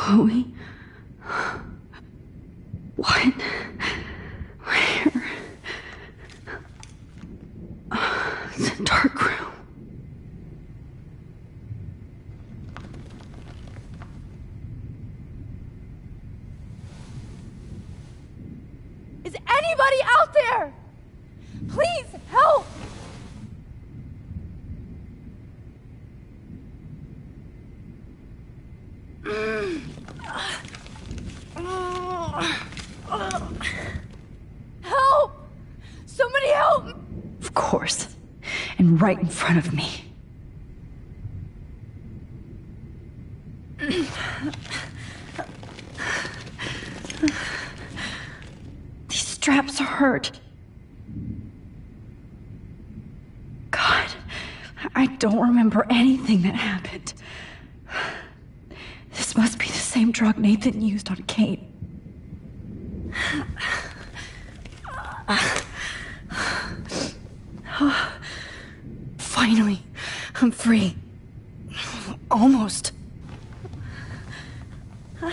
Chloe? What? Where? It's a dark room. Is anybody out there? Please help! Help! Somebody help! Of course. And right in front of me. These straps hurt. God, I don't remember anything that happened. This must be the same drug Nathan used on Kate. Finally, I'm free. Almost. I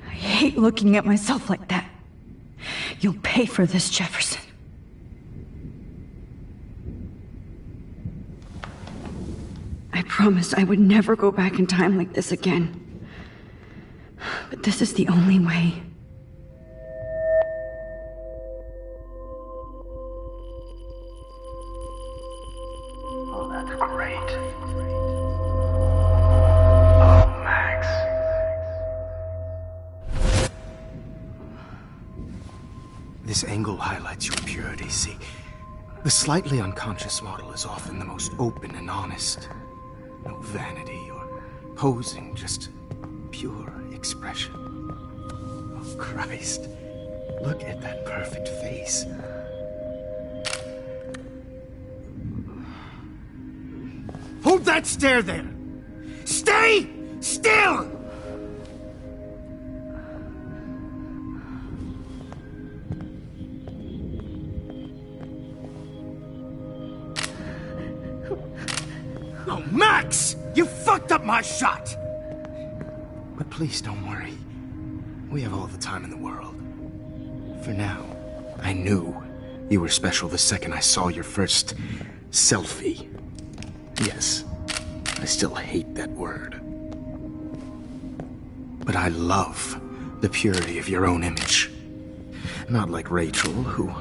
hate looking at myself like that. You'll pay for this, Jefferson. I promised I would never go back in time like this again. But this is the only way. Oh, that's great. Oh, Max. This angle highlights your purity, see? The slightly unconscious model is often the most open and honest. No vanity or posing, just pure expression. Oh, Christ. Look at that perfect face. Hold that stare there! Stay still! Oh, Max! You fucked up my shot! But please don't worry. We have all the time in the world. For now, I knew you were special the second I saw your first selfie. Yes, I still hate that word. But I love the purity of your own image. Not like Rachel, who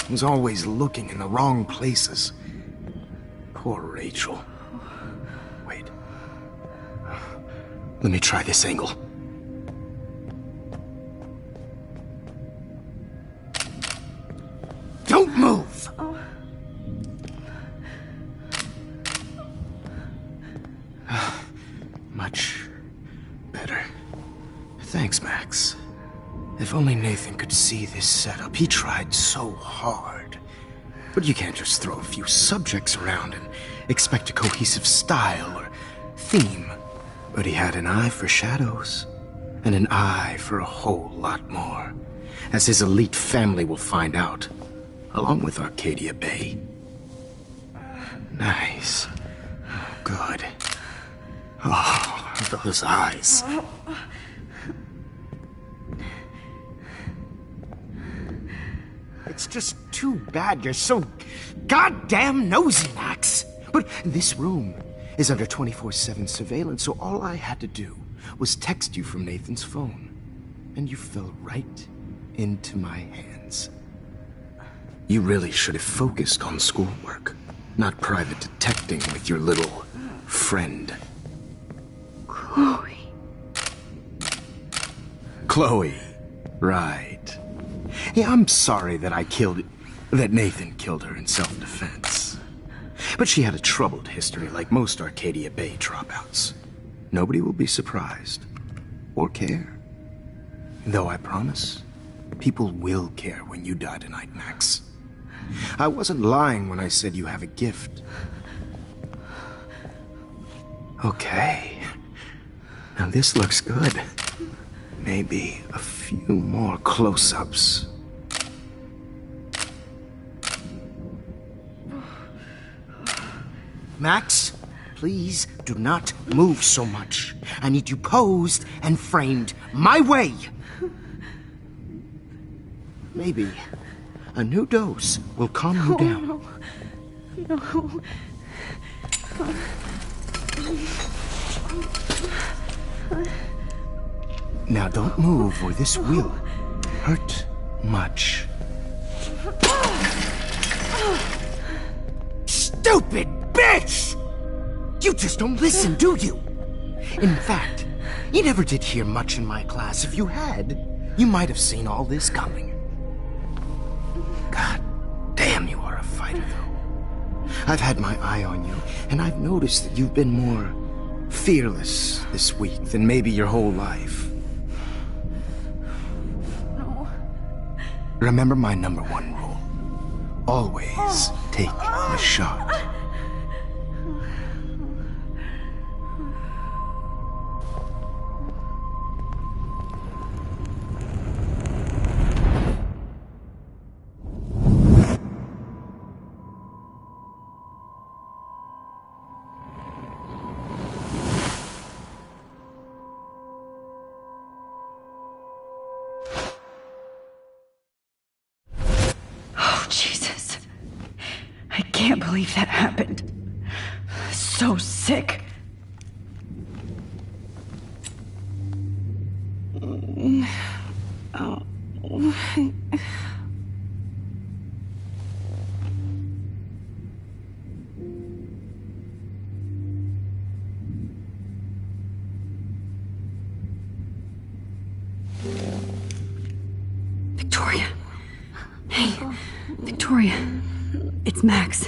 was always looking in the wrong places. Poor Rachel. Wait. Let me try this angle. Don't move! Much better. Thanks, Max. If only Nathan could see this setup. He tried so hard. But you can't just throw a few subjects around and expect a cohesive style or theme. But he had an eye for shadows, and an eye for a whole lot more, as his elite family will find out, along with Arcadia Bay. Nice. Good. Oh, those eyes. It's just too bad you're so goddamn nosy, Max. But this room is under 24/7 surveillance, so all I had to do was text you from Nathan's phone. And you fell right into my hands. You really should have focused on schoolwork, not private detecting with your little friend. Chloe. Chloe. Right. Yeah, I'm sorry that Nathan killed her in self-defense. But she had a troubled history like most Arcadia Bay dropouts. Nobody will be surprised. Or care. Though I promise, people will care when you die tonight, Max. I wasn't lying when I said you have a gift. Okay. Now this looks good. Maybe a few more close-ups. Max, please do not move so much. I need you posed and framed my way. Maybe a new dose will calm you down. No. Now don't move or this will hurt much. Stupid bitch! You just don't listen, do you? In fact, you never did hear much in my class. If you had, you might have seen all this coming. God damn, you are a fighter, though. I've had my eye on you, and I've noticed that you've been more fearless this week than maybe your whole life. No. Remember my #1 rule. Always take the shot. Jesus. I can't believe that happened. So sick. Victoria. Hey, Victoria. It's Max.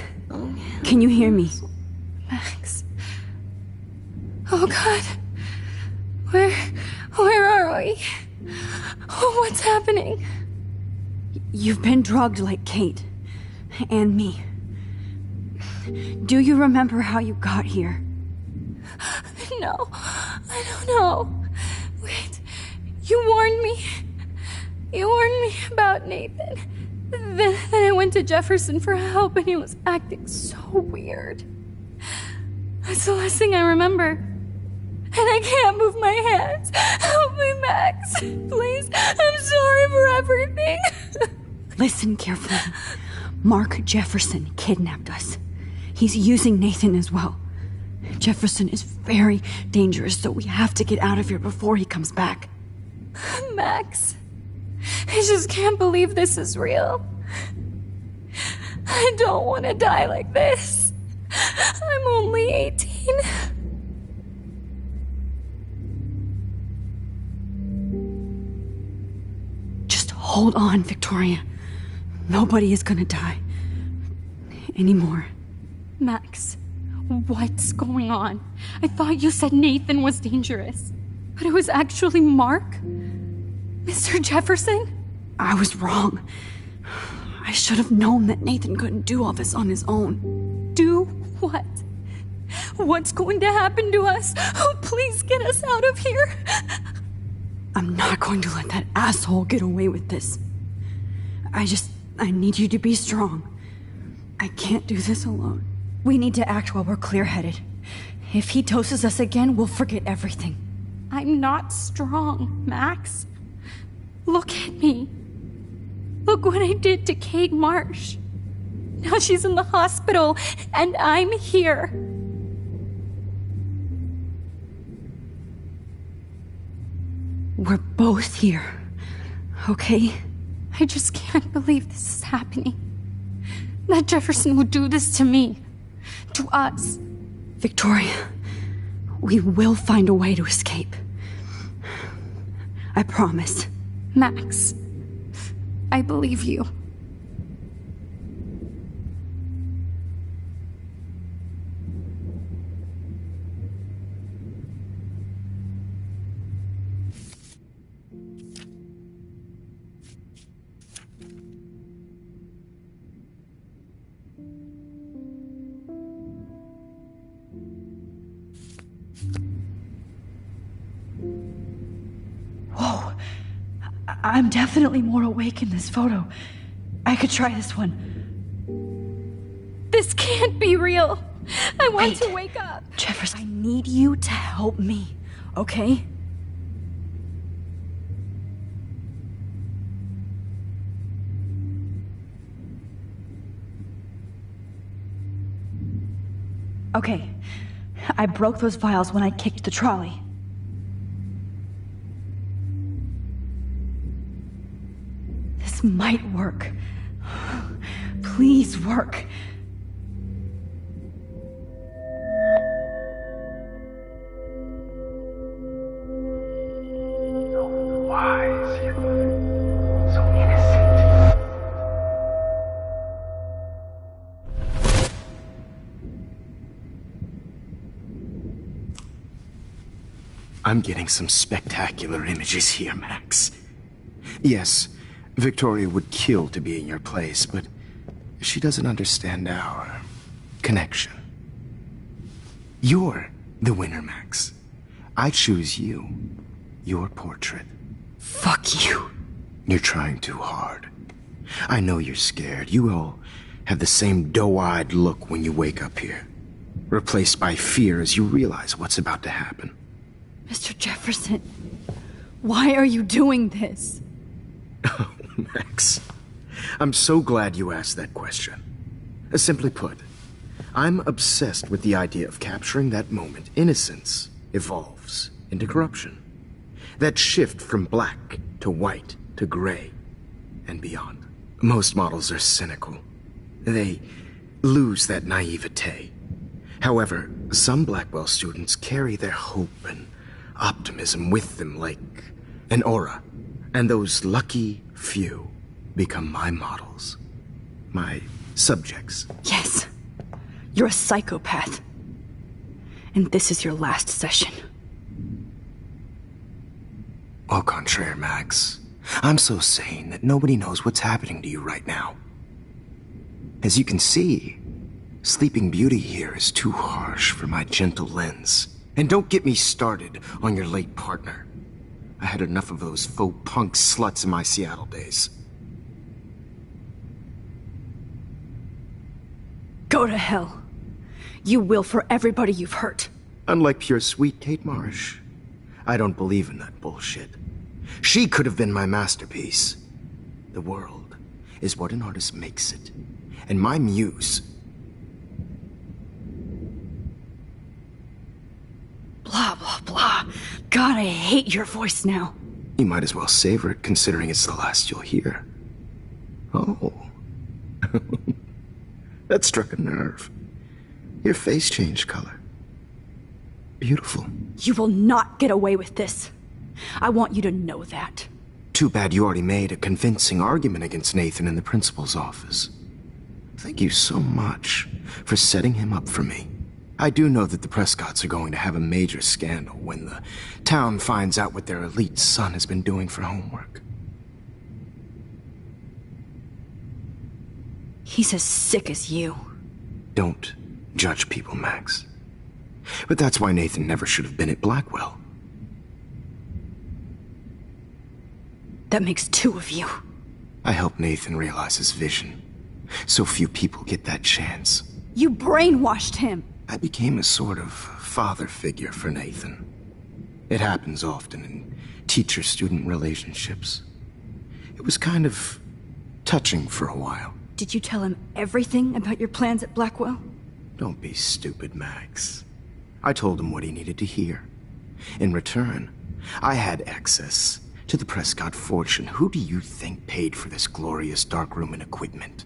Can you hear me? Max. Oh God. Where are we? Oh, what's happening? You've been drugged like Kate. And me. Do you remember how you got here? No, I don't know. Wait, you warned me. You warned me about Nathan. Then I went to Jefferson for help and he was acting so weird. That's the last thing I remember. And I can't move my hands. Help me, Max. Please, I'm sorry for everything. Listen carefully. Mark Jefferson kidnapped us. He's using Nathan as well. Jefferson is very dangerous, so we have to get out of here before he comes back. Max, I just can't believe this is real. I don't want to die like this. I'm only 18. Just hold on, Victoria. Nobody is gonna die. Anymore. Max, what's going on? I thought you said Nathan was dangerous. But it was actually Mark? Mr. Jefferson? I was wrong. I should have known that Nathan couldn't do all this on his own. Do what? What's going to happen to us? Oh, please get us out of here. I'm not going to let that asshole get away with this. I need you to be strong. I can't do this alone. We need to act while we're clear-headed. If he doses us again, we'll forget everything. I'm not strong, Max. Look at me. Look what I did to Kate Marsh. Now she's in the hospital, and I'm here. We're both here, okay? I just can't believe this is happening. That Jefferson would do this to me. To us. Victoria, we will find a way to escape. I promise. Max, I believe you. Whoa. I'm definitely more awake in this photo. I could try this one. This can't be real. I want to Wait. wake up. Jefferson, I need you to help me, okay? Okay, I broke those vials when I kicked the trolley. This might work. Please work. So wise, yet so innocent. I'm getting some spectacular images here, Max. Yes, Victoria would kill to be in your place, but she doesn't understand our connection. You're the winner, Max. I choose you. Your portrait. Fuck you. You're trying too hard. I know you're scared. You all have the same doe-eyed look when you wake up here, replaced by fear as you realize what's about to happen. Mr. Jefferson, why are you doing this? Oh, Max. I'm so glad you asked that question. Simply put, I'm obsessed with the idea of capturing that moment innocence evolves into corruption. That shift from black to white to gray and beyond. Most models are cynical. They lose that naivete. However, some Blackwell students carry their hope and optimism with them like an aura. And those lucky few become my models. My subjects. Yes, you're a psychopath. And this is your last session. Au contraire, Max. I'm so sane that nobody knows what's happening to you right now. As you can see, Sleeping Beauty here is too harsh for my gentle lens. And don't get me started on your late partner. I had enough of those faux punk sluts in my Seattle days. Go to hell. You will for everybody you've hurt. Unlike pure sweet Kate Marsh, I don't believe in that bullshit. She could have been my masterpiece. The world is what an artist makes it. And my muse... Blah, blah, blah. God, I hate your voice now. You might as well savor it, considering it's the last you'll hear. Oh. That struck a nerve. Your face changed color. Beautiful. You will not get away with this. I want you to know that. Too bad you already made a convincing argument against Nathan in the principal's office. Thank you so much for setting him up for me. I do know that the Prescotts are going to have a major scandal when the town finds out what their elite son has been doing for homework. He's as sick as you. Don't judge people, Max. But that's why Nathan never should have been at Blackwell. That makes two of you. I helped Nathan realize his vision. So few people get that chance. You brainwashed him. I became a sort of father figure for Nathan. It happens often in teacher-student relationships. It was kind of touching for a while. Did you tell him everything about your plans at Blackwell? Don't be stupid, Max. I told him what he needed to hear. In return, I had access to the Prescott fortune. Who do you think paid for this glorious darkroom and equipment?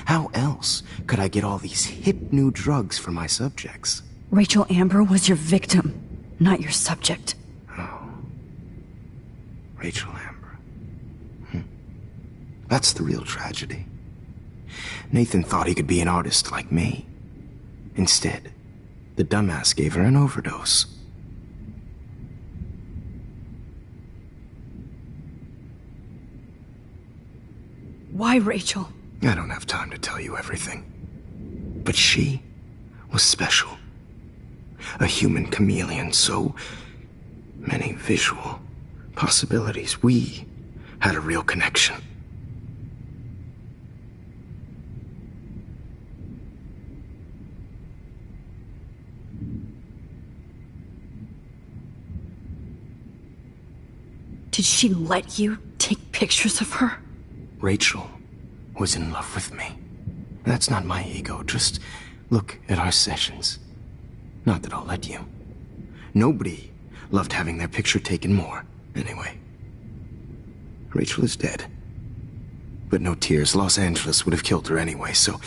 How else could I get all these hip new drugs for my subjects? Rachel Amber was your victim, not your subject. Oh. Rachel Amber. That's the real tragedy. Nathan thought he could be an artist like me. Instead, the dumbass gave her an overdose. Why, Rachel? I don't have time to tell you everything. But she was special. A human chameleon, so many visual possibilities. We had a real connection. Did she let you take pictures of her? Rachel was in love with me. That's not my ego. Just look at our sessions. Not that I'll let you. Nobody loved having their picture taken more. Anyway, Rachel is dead. But no tears. Los Angeles would have killed her anyway, so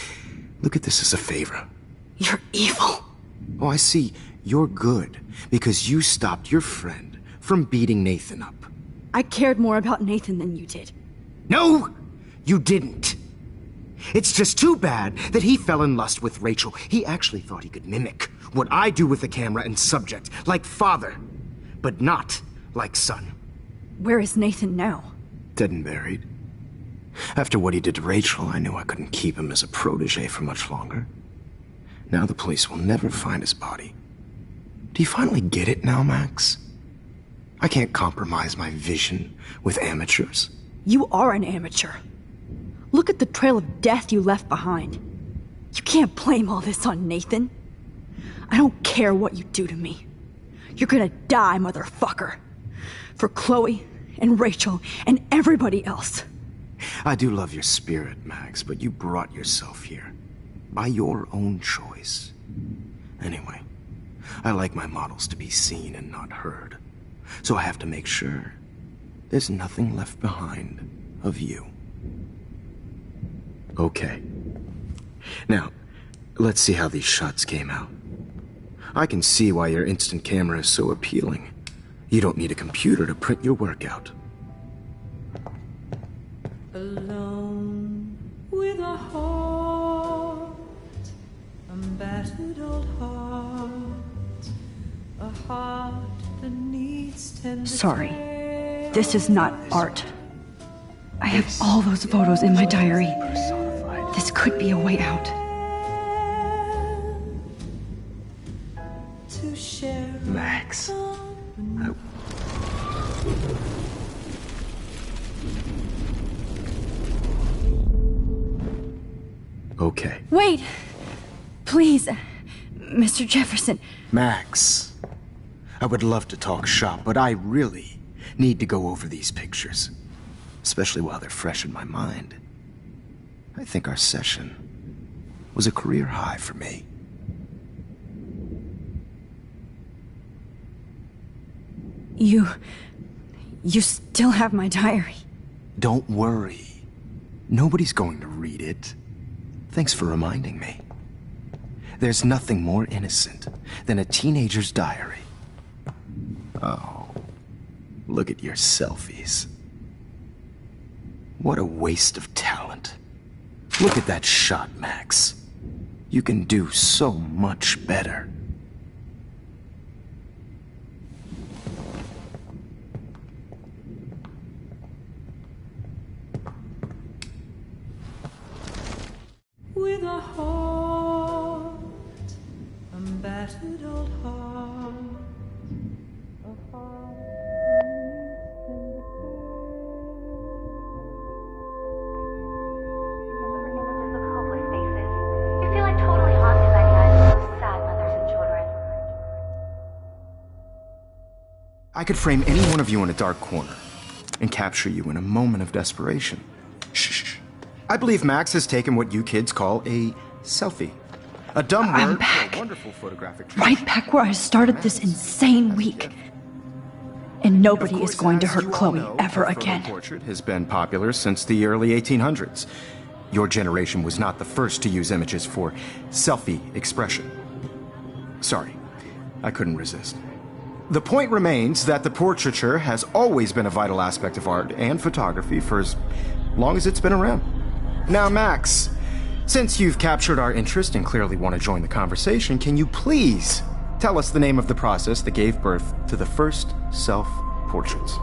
look at this as a favor. You're evil. Oh, I see. You're good because you stopped your friend from beating Nathan up. I cared more about Nathan than you did. No, you didn't. It's just too bad that he fell in lust with Rachel. He actually thought he could mimic what I do with the camera and subject, like father, but not like son. Where is Nathan now? Dead and buried. After what he did to Rachel, I knew I couldn't keep him as a protege for much longer. Now the police will never find his body. Do you finally get it now, Max? I can't compromise my vision with amateurs. You are an amateur. Look at the trail of death you left behind. You can't blame all this on Nathan. I don't care what you do to me. You're gonna die, motherfucker. For Chloe and Rachel and everybody else. I do love your spirit, Max, but you brought yourself here. By your own choice. Anyway, I like my models to be seen and not heard. So I have to make sure there's nothing left behind of you. Okay. Now, let's see how these shots came out. I can see why your instant camera is so appealing. You don't need a computer to print your work out. Alone with a heart, a battered old heart, a heart that needs tender. Sorry. This is not art. I have all those photos in my diary. This could be a way out. To share Max. Okay. Wait! Please, Mr. Jefferson. Max. I would love to talk shop, but I really need to go over these pictures. Especially while they're fresh in my mind. I think our session was a career high for me. You still have my diary. Don't worry. Nobody's going to read it. Thanks for reminding me. There's nothing more innocent than a teenager's diary. Oh, look at your selfies. What a waste of talent. Look at that shot, Max. You can do so much better. with a heart, a battered old heart, a heart that needs tender care. Images of hopeless faces. You feel like totally haunted by the eyes of those sad mothers and children. I could frame any one of you in a dark corner and capture you in a moment of desperation. Shh. I believe Max has taken what you kids call a selfie. A dumb I'm word back. for a wonderful photographic Right back where I started this insane week. And nobody is going to hurt Chloe ever again. Portrait has been popular since the early 1800s. Your generation was not the first to use images for selfie expression. Sorry, I couldn't resist. The point remains that the portraiture has always been a vital aspect of art and photography for as long as it's been around. Now, Max, since you've captured our interest and clearly want to join the conversation, can you please tell us the name of the process that gave birth to the first self-portraits?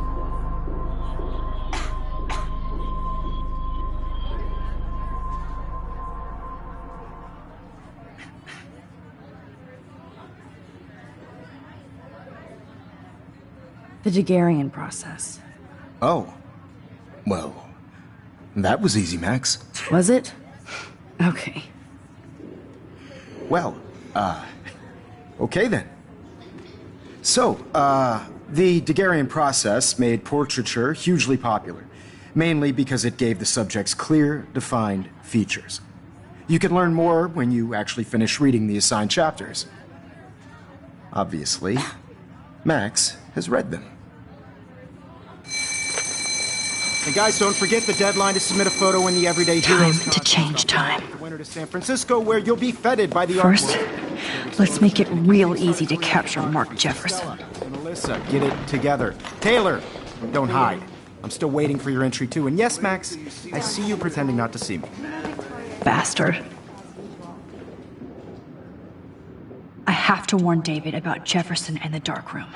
The Daguerrean process. Oh, well, that was easy, Max. Was it? Okay. Well, okay then. So, The Daguerrean process made portraiture hugely popular, mainly because it gave the subjects clear, defined features. You can learn more when you actually finish reading the assigned chapters. Obviously, Max has read them. And guys, don't forget the deadline to submit a photo in the Everyday Heroes Time to change time. The winter to San Francisco, where you'll be feted by the First, artwork. let's make it real easy to capture Mark Jefferson. And Alyssa, get it together. Taylor, don't hide. I'm still waiting for your entry too. And yes, Max, I see you pretending not to see me. Bastard. I have to warn David about Jefferson and the dark room.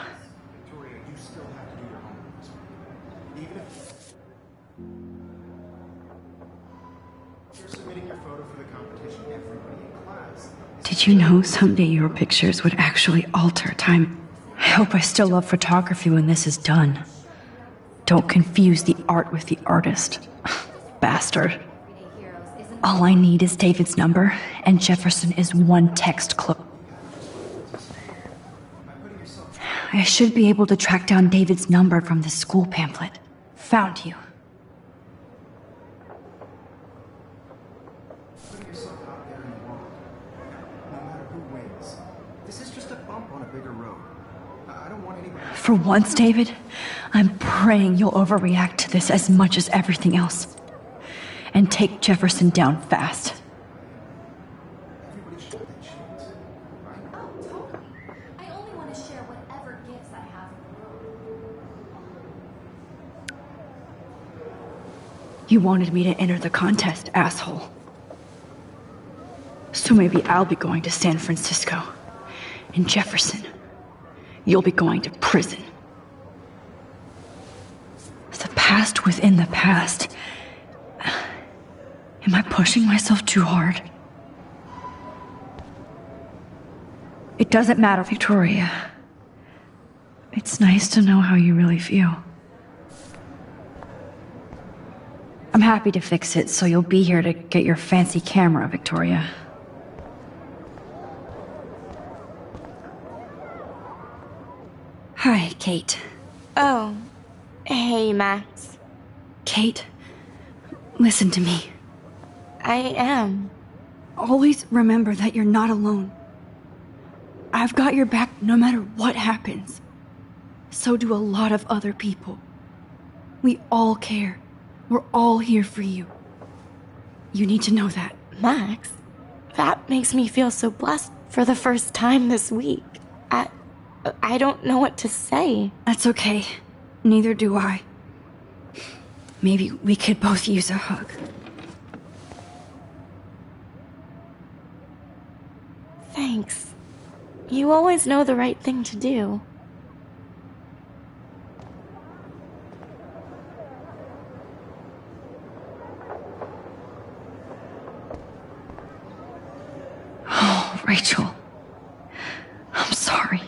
Did you know someday your pictures would actually alter time? I hope I still love photography when this is done. Don't confuse the art with the artist. Bastard. All I need is David's number, and Jefferson is one text close. I should be able to track down David's number from the school pamphlet. Found you. For once, David, I'm praying you'll overreact to this as much as everything else. And take Jefferson down fast. Oh, totally. I only want to share whatever gifts I have in the room. You wanted me to enter the contest, asshole. So maybe I'll be going to San Francisco. And Jefferson, you'll be going to prison. The past within the past. Am I pushing myself too hard? It doesn't matter, Victoria. It's nice to know how you really feel. I'm happy to fix it, so you'll be here to get your fancy camera, Victoria. Hi, Kate. Oh, hey, Max. Kate, listen to me. I am. Always remember that you're not alone. I've got your back no matter what happens. So do a lot of other people. We all care. We're all here for you. You need to know that. Max, that makes me feel so blessed for the first time this week. I don't know what to say. That's okay. Neither do I. Maybe we could both use a hug. Thanks. You always know the right thing to do. Oh, Rachel. I'm sorry.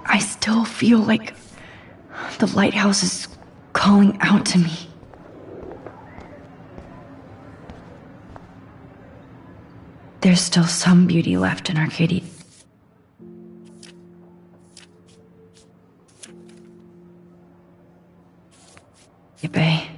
I still feel like the lighthouse is calling out to me. There's still some beauty left in Arcadia. Bay.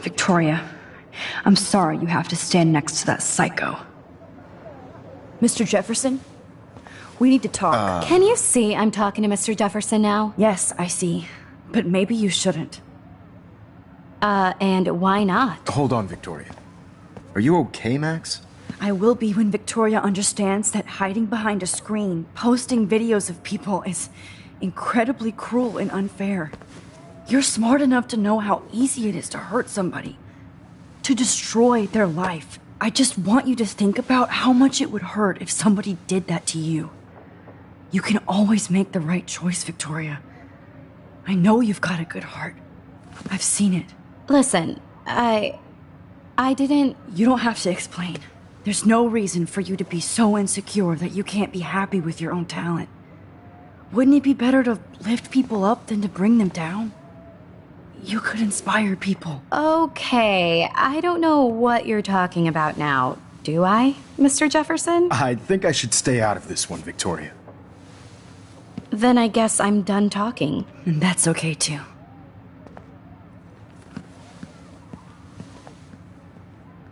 Victoria, I'm sorry you have to stand next to that psycho. Mr. Jefferson? We need to talk. Can you see I'm talking to Mr. Jefferson now? Yes, I see. But maybe you shouldn't. And why not? Hold on, Victoria. Are you okay, Max? I will be when Victoria understands that hiding behind a screen, posting videos of people is incredibly cruel and unfair. You're smart enough to know how easy it is to hurt somebody, to destroy their life. I just want you to think about how much it would hurt if somebody did that to you. You can always make the right choice, Victoria. I know you've got a good heart. I've seen it. Listen, I didn't... You don't have to explain. There's no reason for you to be so insecure that you can't be happy with your own talent. Wouldn't it be better to lift people up than to bring them down? You could inspire people. Okay, I don't know what you're talking about now, do I, Mr. Jefferson? I think I should stay out of this one, Victoria. Then I guess I'm done talking. And that's okay too.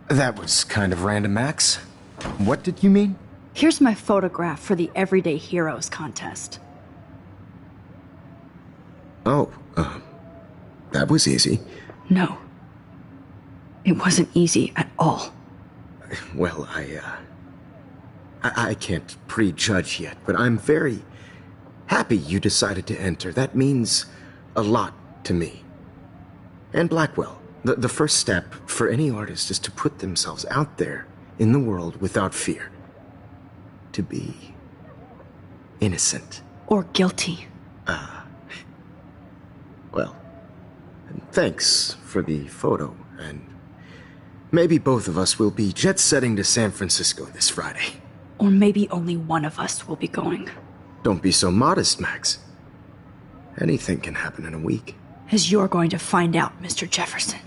That was kind of random, Max. What did you mean? Here's my photograph for the Everyday Heroes contest. Oh, that was easy. No. It wasn't easy at all. Well, I can't prejudge yet, but I'm very happy you decided to enter. That means a lot to me. And Blackwell. The first step for any artist is to put themselves out there in the world without fear. To be innocent. Or guilty. Well, thanks for the photo, and maybe both of us will be jet-setting to San Francisco this Friday. Or maybe only one of us will be going. Don't be so modest, Max. Anything can happen in a week. As you're going to find out, Mr. Jefferson.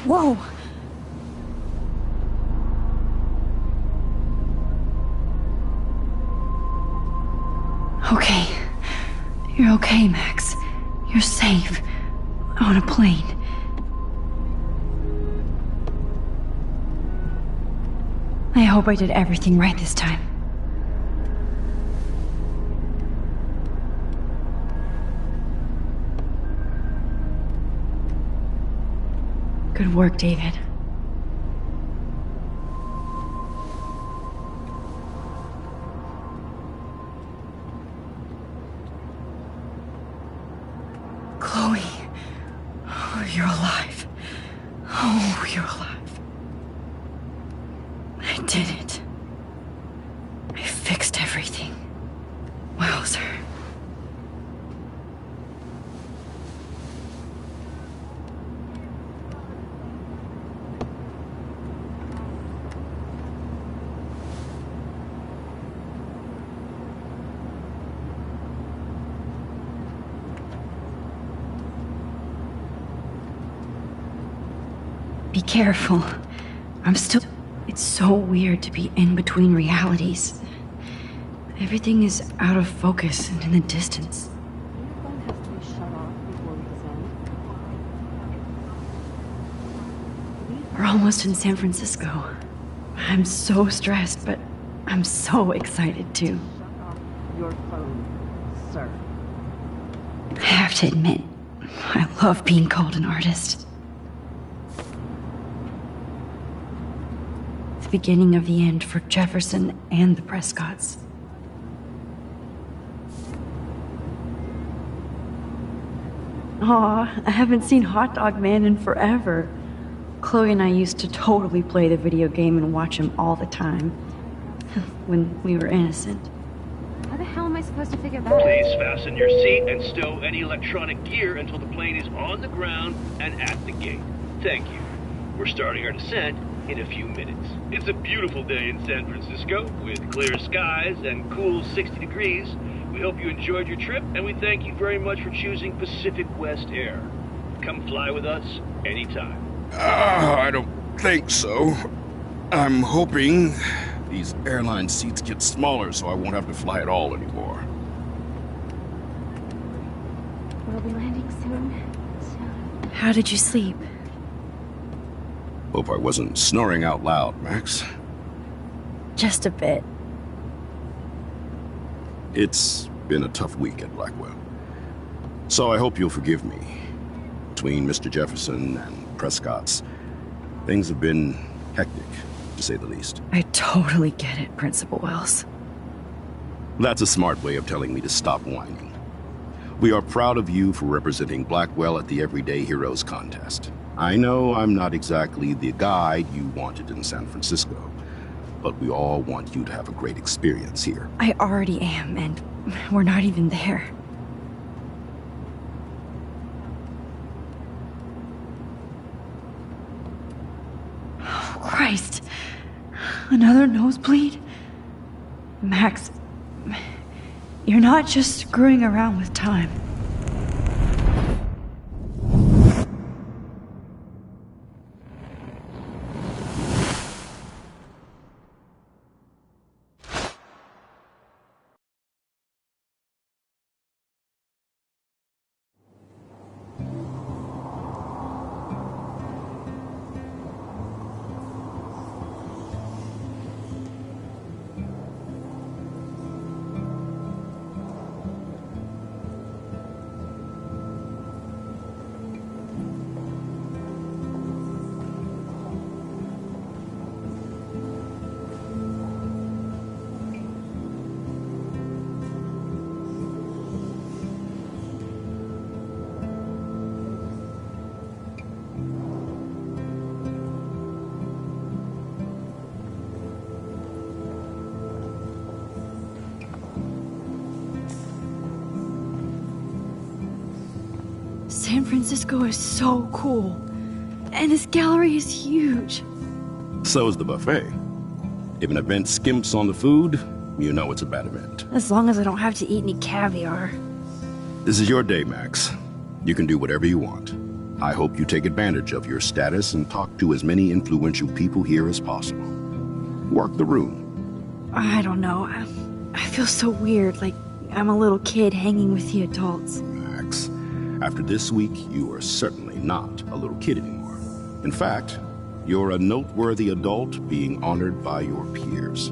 Whoa! Okay. You're okay, Max. You're safe. On a plane. I hope I did everything right this time. Good work, David. Chloe. Oh, you're alive. Oh, you're alive. I did it. I fixed everything. Wowzer. Be careful. I'm still... It's so weird to be in between realities. Everything is out of focus and in the distance. Your phone has to be shut off before we descend. We're almost in San Francisco. I'm so stressed, but I'm so excited too. Shut off your phone, sir. I have to admit, I love being called an artist. The beginning of the end for Jefferson and the Prescotts. Aw, I haven't seen Hot Dog Man in forever. Chloe and I used to totally play the video game and watch him all the time. When we were innocent. How the hell am I supposed to figure that out? Please fasten your seat and stow any electronic gear until the plane is on the ground and at the gate. Thank you. We're starting our descent in a few minutes. It's a beautiful day in San Francisco with clear skies and cool 60 degrees. We hope you enjoyed your trip, and we thank you very much for choosing Pacific West Air. Come fly with us anytime. I don't think so. I'm hoping these airline seats get smaller so I won't have to fly at all anymore. We'll be landing soon. How did you sleep? Hope I wasn't snoring out loud, Max. Just a bit. It's been a tough week at Blackwell. So I hope you'll forgive me. Between Mr. Jefferson and Prescott's, things have been hectic, to say the least. I totally get it, Principal Wells. That's a smart way of telling me to stop whining. We are proud of you for representing Blackwell at the Everyday Heroes contest. I know I'm not exactly the guide you wanted in San Francisco, but we all want you to have a great experience here. I already am, and we're not even there. Oh, Christ. Another nosebleed? Max, you're not just screwing around with time. San Francisco is so cool. And this gallery is huge. So is the buffet. If an event skimps on the food, you know it's a bad event. As long as I don't have to eat any caviar. This is your day, Max. You can do whatever you want. I hope you take advantage of your status and talk to as many influential people here as possible. Work the room. I don't know. I feel so weird, like I'm a little kid hanging with the adults. Max, after this week, you are certainly not a little kid anymore. In fact, you're a noteworthy adult being honored by your peers.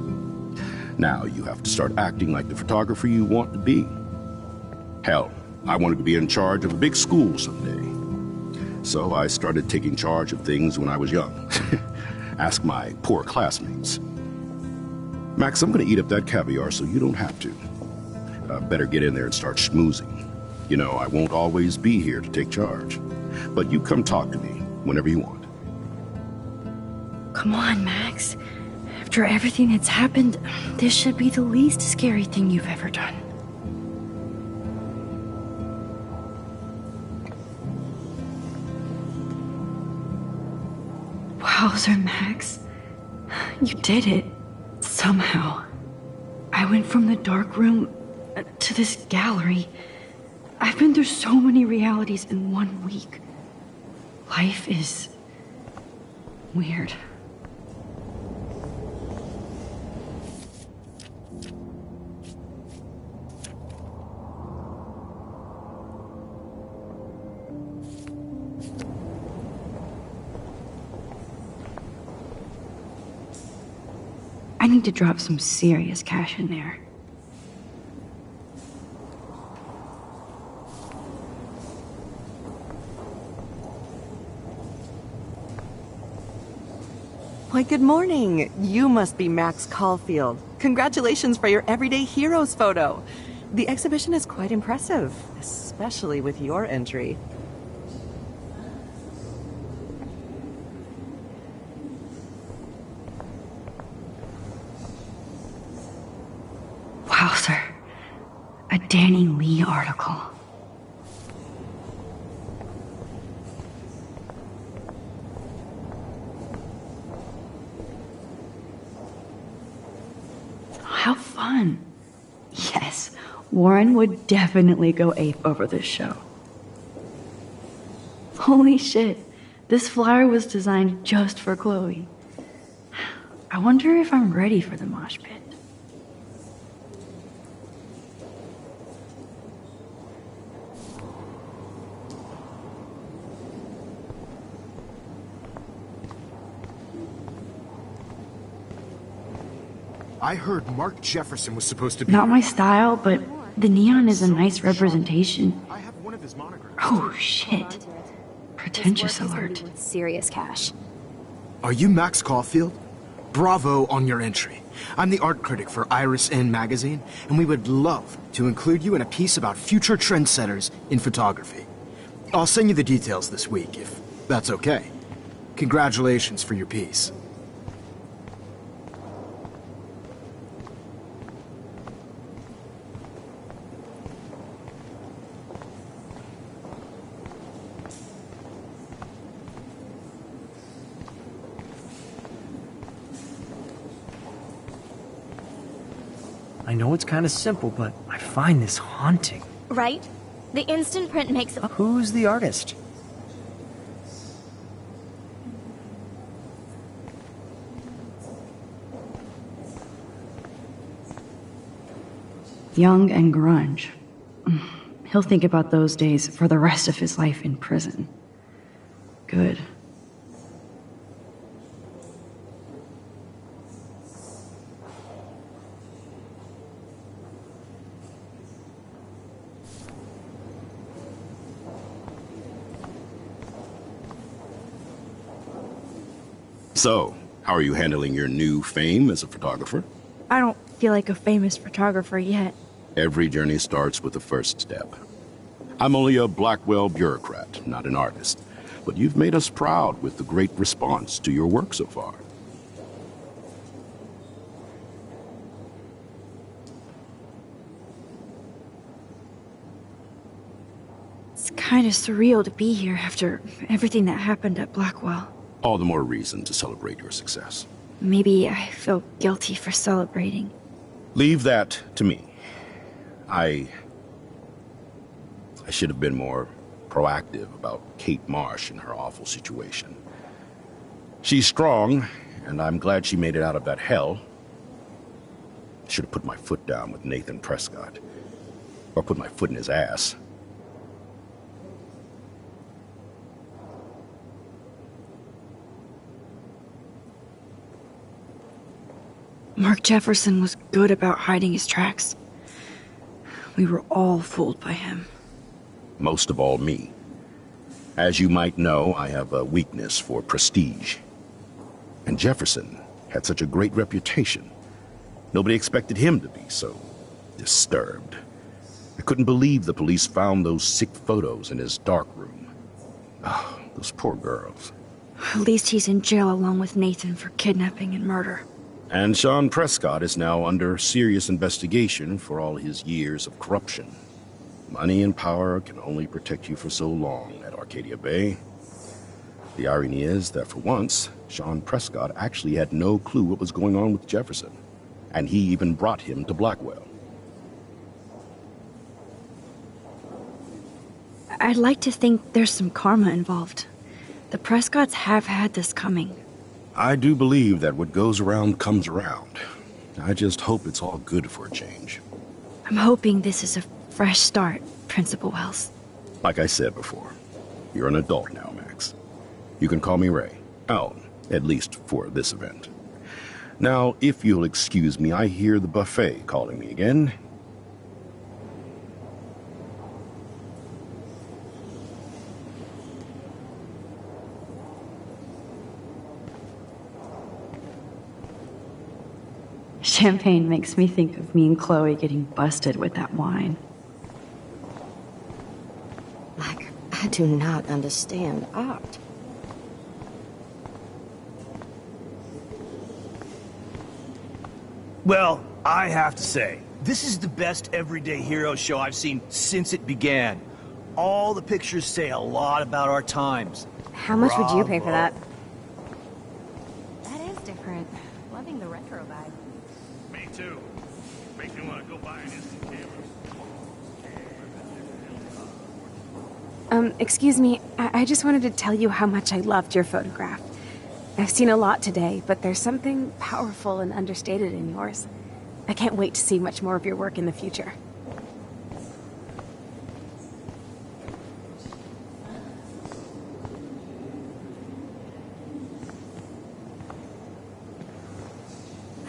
Now you have to start acting like the photographer you want to be. Hell, I wanted to be in charge of a big school someday. So I started taking charge of things when I was young. Ask my poor classmates. Max, I'm gonna eat up that caviar so you don't have to. Better get in there and start schmoozing. You know, I won't always be here to take charge. But you come talk to me whenever you want. Come on, Max. After everything that's happened, this should be the least scary thing you've ever done. Wowzer, Max. You did it. Somehow. I went from the dark room to this gallery. I've been through so many realities in 1 week. Life is weird. need to drop some serious cash in there. Why, good morning. You must be Max Caulfield. Congratulations for your Everyday Heroes photo. The exhibition is quite impressive, especially with your entry. Wow, sir. A Danny Lee article. How fun. Yes, Warren would definitely go ape over this show. Holy shit, this flyer was designed just for Chloe. I wonder if I'm ready for the mosh pit. I heard Mark Jefferson was supposed to be... Not my style, but the neon is a nice representation. I have one of his monograms. Oh shit. Pretentious alert. Serious cash. Are you Max Caulfield? Bravo on your entry. I'm the art critic for Iris N magazine, and we would love to include you in a piece about future trendsetters in photography. I'll send you the details this week, if that's okay. Congratulations for your piece. I know it's kind of simple, but I find this haunting. Right? The instant print makes it. Who's the artist? Young and grunge. He'll think about those days for the rest of his life in prison. Good. So, how are you handling your new fame as a photographer? I don't feel like a famous photographer yet. Every journey starts with the first step. I'm only a Blackwell bureaucrat, not an artist. But you've made us proud with the great response to your work so far. It's kind of surreal to be here after everything that happened at Blackwell. All the more reason to celebrate your success. Maybe I feel guilty for celebrating. Leave that to me. I should have been more proactive about Kate Marsh and her awful situation. She's strong, and I'm glad she made it out of that hell. I should have put my foot down with Nathan Prescott. Or put my foot in his ass. Mark Jefferson was good about hiding his tracks. We were all fooled by him. Most of all, me. As you might know, I have a weakness for prestige. And Jefferson had such a great reputation. Nobody expected him to be so disturbed. I couldn't believe the police found those sick photos in his darkroom. Oh, those poor girls. At least he's in jail along with Nathan for kidnapping and murder. And Sean Prescott is now under serious investigation for all his years of corruption. Money and power can only protect you for so long at Arcadia Bay. The irony is that for once, Sean Prescott actually had no clue what was going on with Jefferson. And he even brought him to Blackwell. I'd like to think there's some karma involved. The Prescotts have had this coming. I do believe that what goes around comes around. I just hope it's all good for a change. I'm hoping this is a fresh start, Principal Wells. Like I said before, you're an adult now, Max. You can call me Ray. Oh, at least for this event. Now, if you'll excuse me, I hear the buffet calling me again. Champagne makes me think of me and Chloe getting busted with that wine. I do not understand art. Well, I have to say, this is the best Everyday Hero show I've seen since it began. All the pictures say a lot about our times. How much would you pay for Bravo. that? That is different. Loving the retro vibe. Me too. Makes me want to go buy an instant camera. Excuse me, I just wanted to tell you how much I loved your photograph. I've seen a lot today, but there's something powerful and understated in yours. I can't wait to see much more of your work in the future.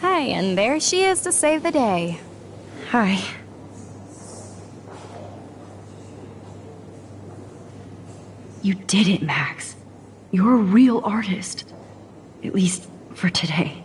Hi, and there she is to save the day. Hi. You did it, Max. You're a real artist. At least for today.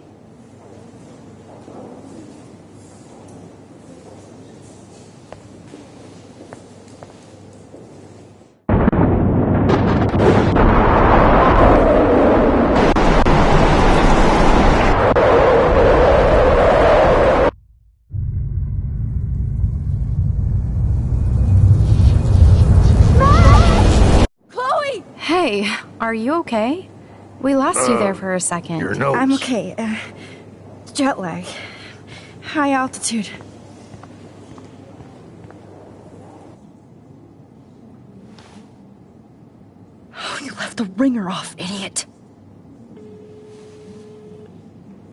Hey, are you okay? We lost you there for a second. Your nose. I'm okay. Jet lag. High altitude. Oh, you left the ringer off, idiot.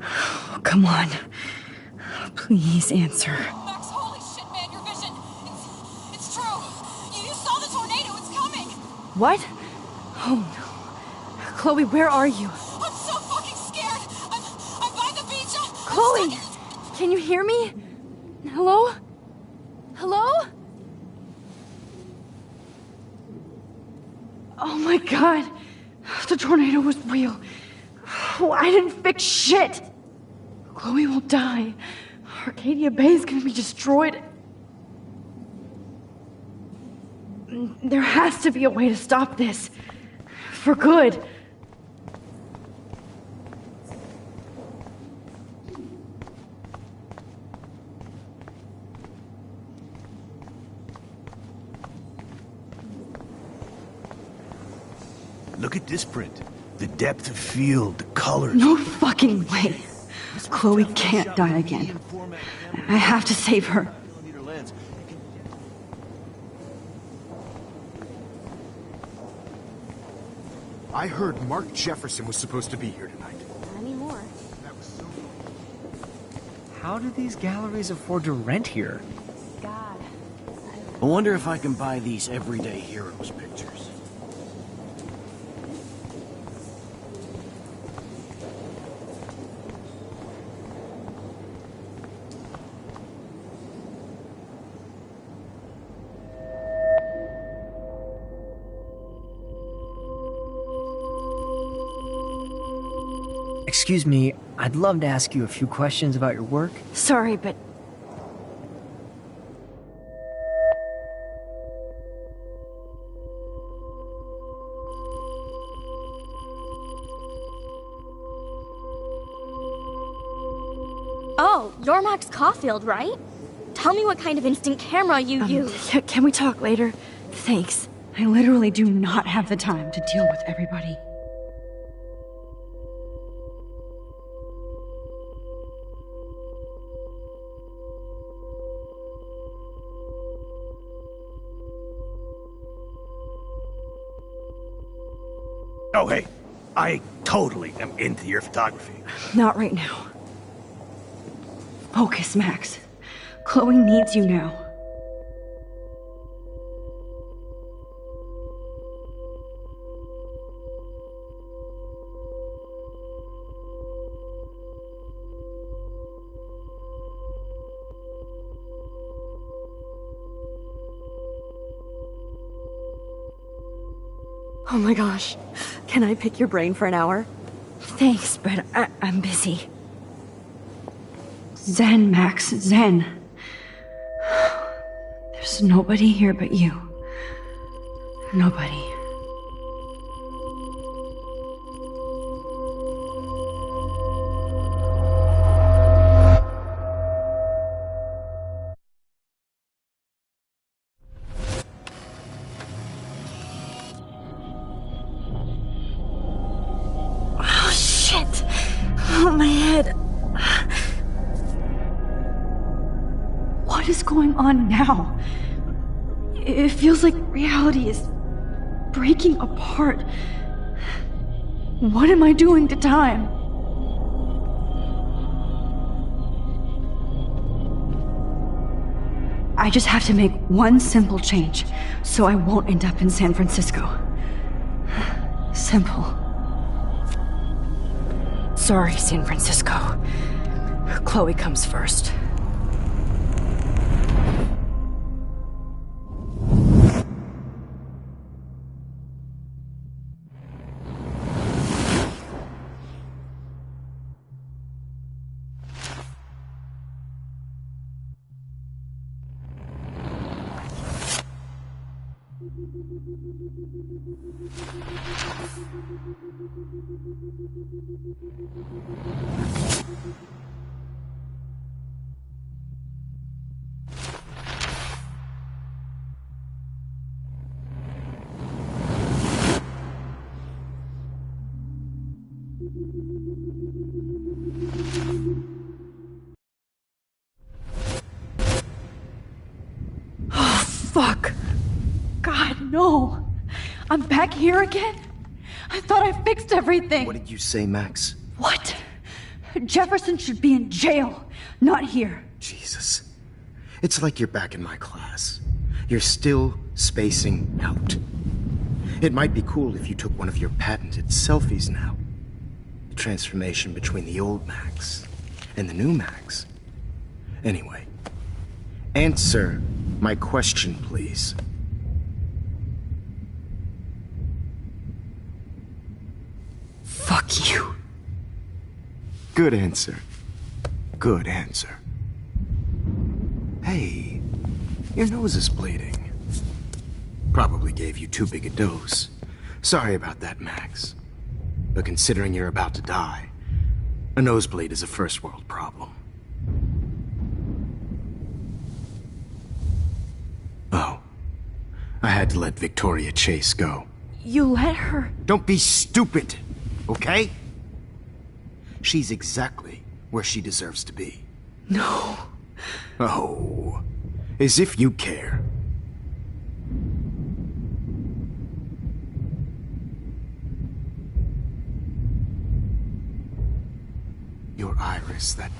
Oh, come on. Please answer. Max, holy shit, man, your vision. It's true. You saw the tornado. It's coming. What? Oh no. Chloe, where are you? I'm so fucking scared. I'm by the beach. Chloe! Can you hear me? Hello? Hello? Oh my god. The tornado was real. Oh, I didn't fix shit. Chloe will die. Arcadia Bay is gonna be destroyed. There has to be a way to stop this. For good. Look at this print. The depth of field, the colors. No fucking way. Chloe can't die again. I have to save her. I heard Mark Jefferson was supposed to be here tonight. Not anymore. How do these galleries afford to rent here? God. I wonder if I can buy these Everyday Heroes pictures. Excuse me, I'd love to ask you a few questions about your work. Sorry, but Oh, you're Max Caulfield, right? Tell me what kind of instant camera you use. can we talk later? Thanks. I literally do not have the time to deal with everybody. Oh, hey, I totally am into your photography. Not right now. Focus, Max. Chloe needs you now. Oh my gosh. Can I pick your brain for an hour? Thanks, but I'm busy. Zen, Max, Zen. There's nobody here but you. Nobody. Oh, shit. Oh, my head. What is going on now? It feels like reality is breaking apart. What am I doing to time? I just have to make one simple change, so I won't end up in San Francisco. Simple. Sorry, San Francisco. Chloe comes first. Fuck. God, no. I'm back here again? I thought I fixed everything. What did you say, Max? What? Jefferson should be in jail, not here. Jesus. It's like you're back in my class. You're still spacing out. It might be cool if you took one of your patented selfies now. The transformation between the old Max and the new Max. Anyway, answer my question, please. Fuck you. Good answer. Good answer. Hey, your nose is bleeding. Probably gave you too big a dose. Sorry about that, Max. But considering you're about to die, a nosebleed is a first world problem. Oh, I had to let Victoria Chase go. You let her? Don't be stupid, okay? She's exactly where she deserves to be. No. Oh, as if you care. Your iris, that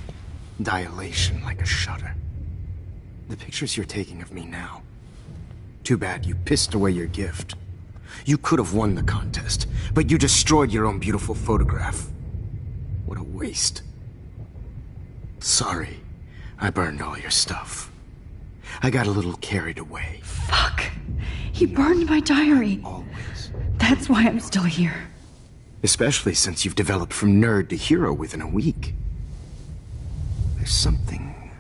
dilation like a shutter. The pictures you're taking of me now. Too bad you pissed away your gift. You could have won the contest, but you destroyed your own beautiful photograph. What a waste. Sorry, I burned all your stuff. I got a little carried away. Fuck. He burned my diary. Always. That's why I'm still here. Especially since you've developed from nerd to hero within a week. There's something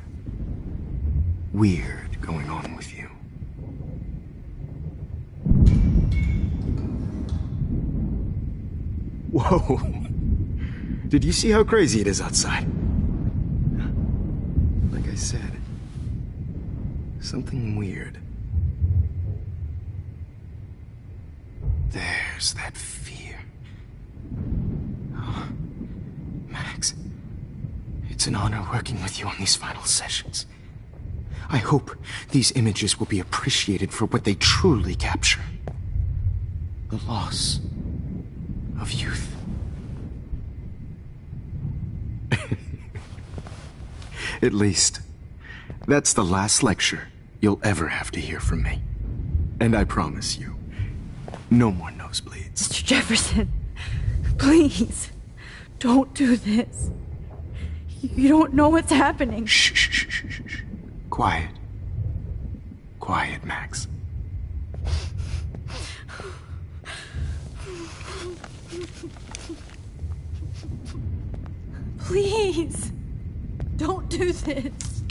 weird going on with you. Whoa. Did you see how crazy it is outside? Like I said, something weird. There's that fear. Oh, Max, it's an honor working with you on these final sessions. I hope these images will be appreciated for what they truly capture. The loss of youth. At least, that's the last lecture you'll ever have to hear from me. And I promise you, no more nosebleeds. Mr. Jefferson, please, don't do this. You don't know what's happening. Shh, shh, shh, shh, shh. Quiet. Quiet, Max. Please, don't do this.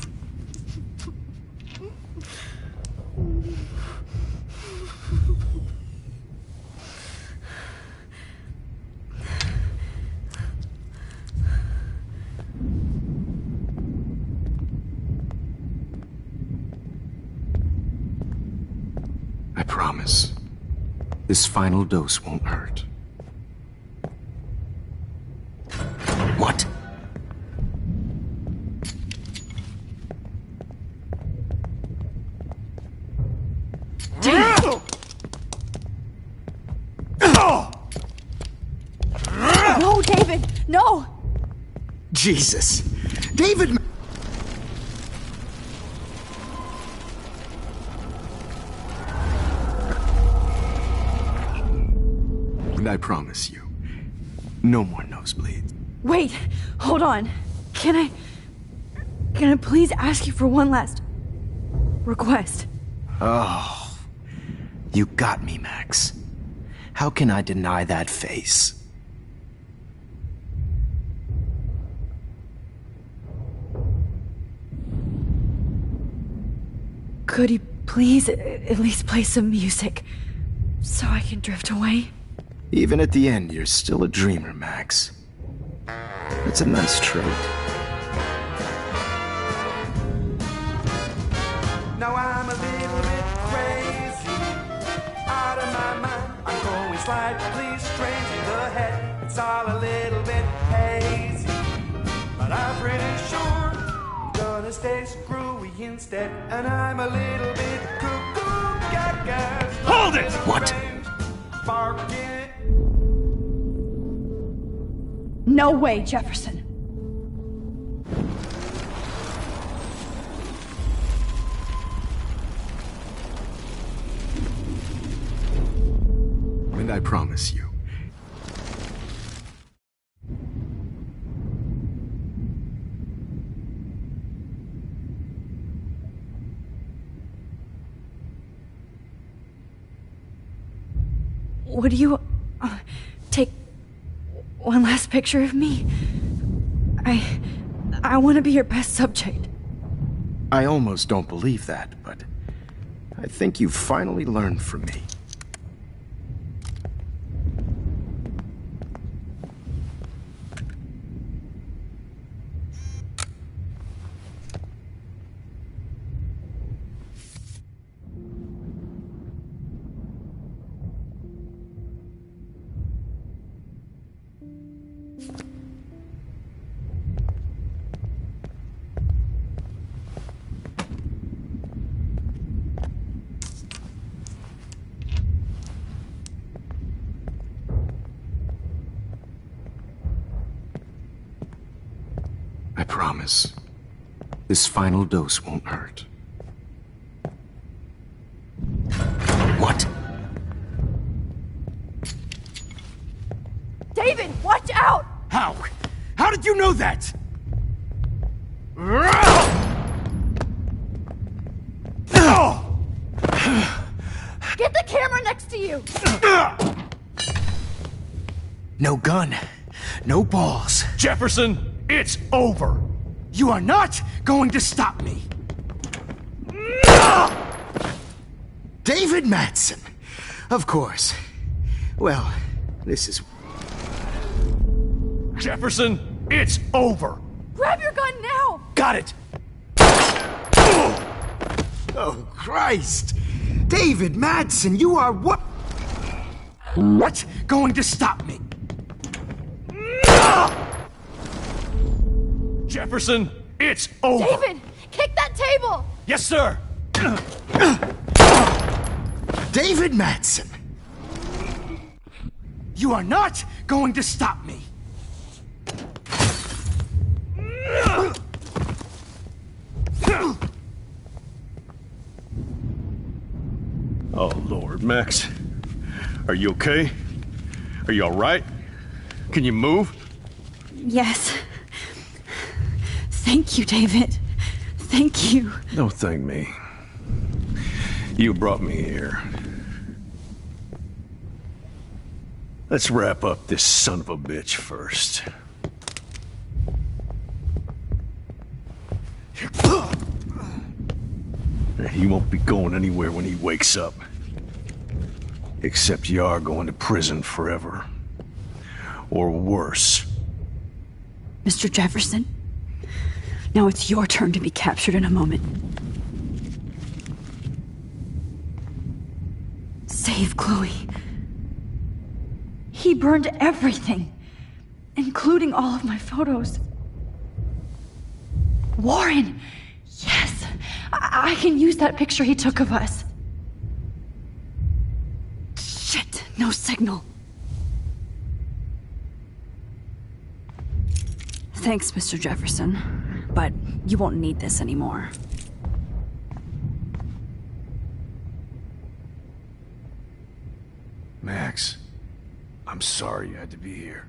I promise. This final dose won't hurt. What? No, David, no! Jesus! David! And I promise you, no more nosebleeds. Wait, hold on. Can I please ask you for one last request? Oh, you got me, Max. How can I deny that face? Could you please at least play some music so I can drift away? Even at the end, you're still a dreamer, Max. It's a nice trait. Now I'm a little bit crazy, out of my mind. I'm going slightly strange in the head. It's all a little bit hazy, but I'm pretty sure I'm gonna stay screwy instead. And I'm a little bit cuckoo gaga. Hold it! What? Barking. No way, Jefferson. And I promise you, Would you take one last picture of me? I want to be your best subject. I almost don't believe that, but I think you've finally learned from me. I promise. This final dose won't hurt. What? David, watch out! How? How did you know that? Get the camera next to you! No gun. No balls. Jefferson, it's over. You are not going to stop me. David Madsen. Of course. Well, this is... Jefferson, it's over. Grab your gun now! Got it. Oh, Christ. David Madsen, you are what? What? Going to stop me? Jefferson, it's over. David, kick that table! Yes, sir. David Madsen. You are not going to stop me. Oh, Lord, Max. Are you okay? Are you all right? Can you move? Yes. Thank you, David. Thank you. Don't thank me. You brought me here. Let's wrap up this son of a bitch first. He won't be going anywhere when he wakes up. Except you are going to prison forever. Or worse. Mr. Jefferson, now it's your turn to be captured in a moment. Save Chloe. He burned everything, including all of my photos. Warren! Yes! I can use that picture he took of us. Shit, no signal. Thanks, Mr. Jefferson, but you won't need this anymore. Max, I'm sorry you had to be here.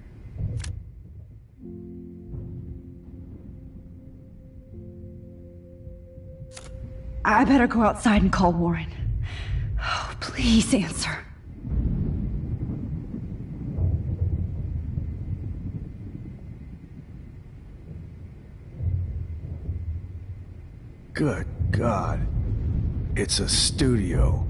I better go outside and call Warren. Oh, please answer. Good God. It's a studio.